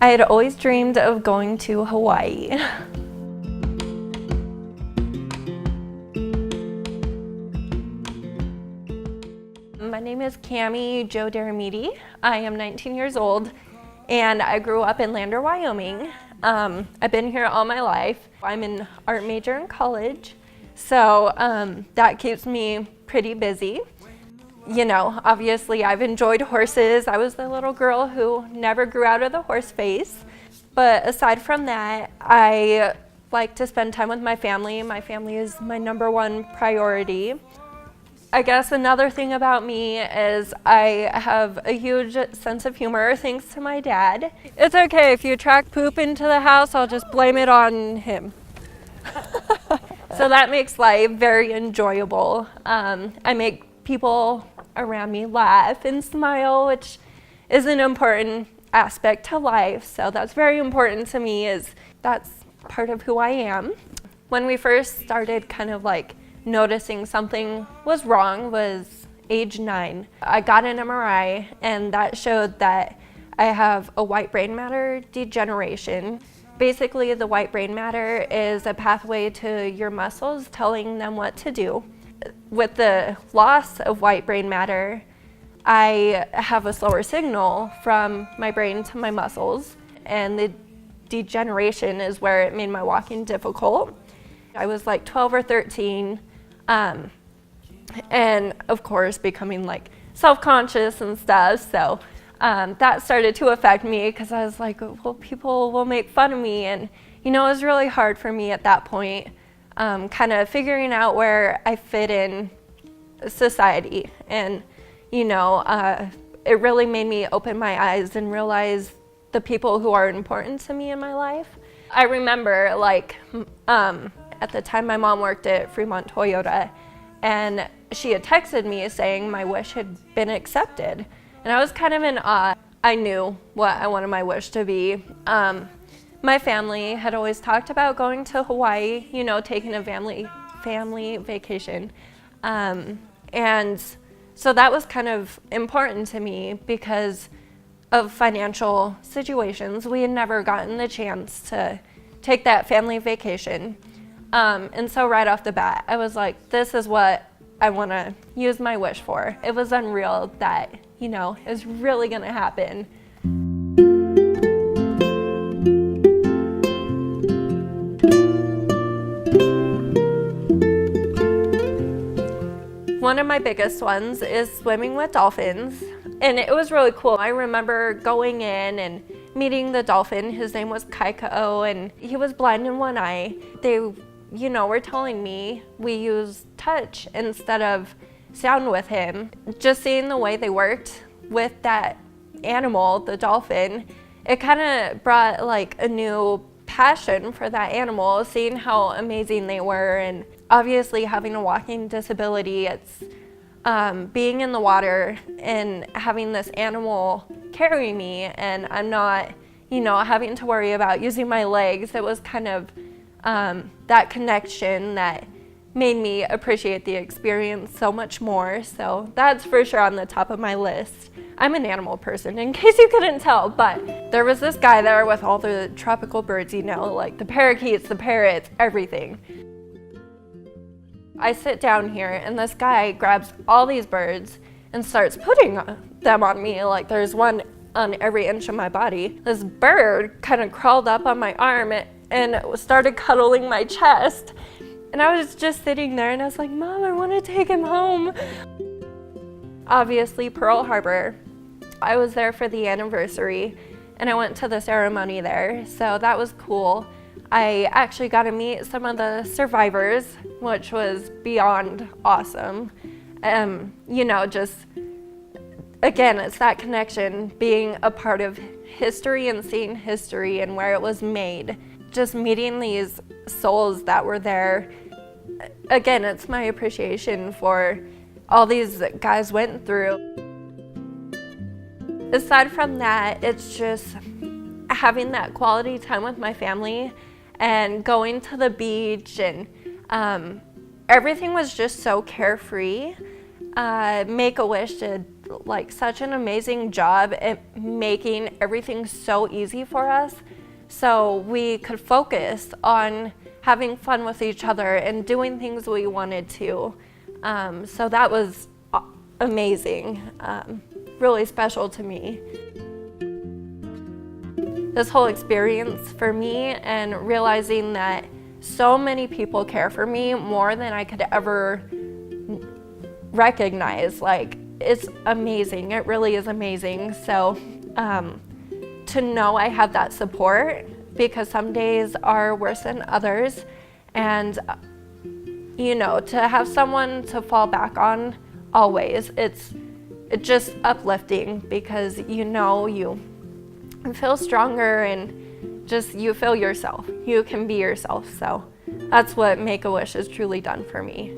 I had always dreamed of going to Hawaii. My name is Cami Jo Daramidi. I am 19 years old and I grew up in Lander, Wyoming. I've been here all my life. I'm an art major in college, so that keeps me pretty busy. You know, obviously I've enjoyed horses. I was the little girl who never grew out of the horse phase. But aside from that, I like to spend time with my family. My family is my number one priority. I guess another thing about me is I have a huge sense of humor thanks to my dad. It's okay if you attract poop into the house, I'll just blame it on him. So that makes life very enjoyable. I make people around me laugh and smile, which is an important aspect to life. So that's very important to me, is that's part of who I am. When we first started kind of like noticing something was wrong was age 9. I got an MRI and that showed that I have a white brain matter degeneration. Basically, the white brain matter is a pathway to your muscles telling them what to do. With the loss of white brain matter, I have a slower signal from my brain to my muscles, and the degeneration is where it made my walking difficult. I was like 12 or 13, and of course becoming like self-conscious and stuff, so that started to affect me because I was like, well, people will make fun of me, and you know, it was really hard for me at that point, kind of figuring out where I fit in society. And you know, it really made me open my eyes and realize the people who are important to me in my life. I remember like at the time my mom worked at Fremont Toyota, and she had texted me saying my wish had been accepted. And I was kind of in awe. I knew what I wanted my wish to be. My family had always talked about going to Hawaii, you know, taking a family vacation. And so that was kind of important to me because of financial situations. We had never gotten the chance to take that family vacation. And so right off the bat, I was like, this is what I want to use my wish for. It was unreal that, you know, it was really going to happen. One of my biggest ones is swimming with dolphins, and it was really cool. I remember going in and meeting the dolphin. His name was Kaika'o, and he was blind in one eye. They, you know, were telling me we use touch instead of sound with him. Just seeing the way they worked with that animal, the dolphin, it kind of brought like a new passion for that animal, seeing how amazing they were. And obviously having a walking disability, it's being in the water and having this animal carry me, and I'm not, you know, having to worry about using my legs. It was kind of that connection that made me appreciate the experience so much more. So that's for sure on the top of my list. I'm an animal person, in case you couldn't tell, but there was this guy there with all the tropical birds, you know, like the parakeets, the parrots, everything. I sit down here and this guy grabs all these birds and starts putting them on me, like there's one on every inch of my body. This bird kind of crawled up on my arm and started cuddling my chest. And I was just sitting there and I was like, Mom, I want to take him home. Obviously, Pearl Harbor. I was there for the anniversary and I went to the ceremony there, so that was cool. I actually got to meet some of the survivors, which was beyond awesome. You know, just, again, it's that connection, being a part of history and seeing history and where it was made. Just meeting these souls that were there. Again, it's my appreciation for all these guys went through. Aside from that, it's just having that quality time with my family and going to the beach, and everything was just so carefree. Make-A-Wish did like such an amazing job at making everything so easy for us, so we could focus on having fun with each other and doing things we wanted to. So that was amazing, really special to me. This whole experience for me, and realizing that so many people care for me more than I could ever recognize, like, it's amazing. It really is amazing. So to know I have that support, because some days are worse than others, and you know, to have someone to fall back on always, it's just uplifting, because you know you feel stronger and just you feel yourself. You can be yourself. So that's what Make-A-Wish has truly done for me.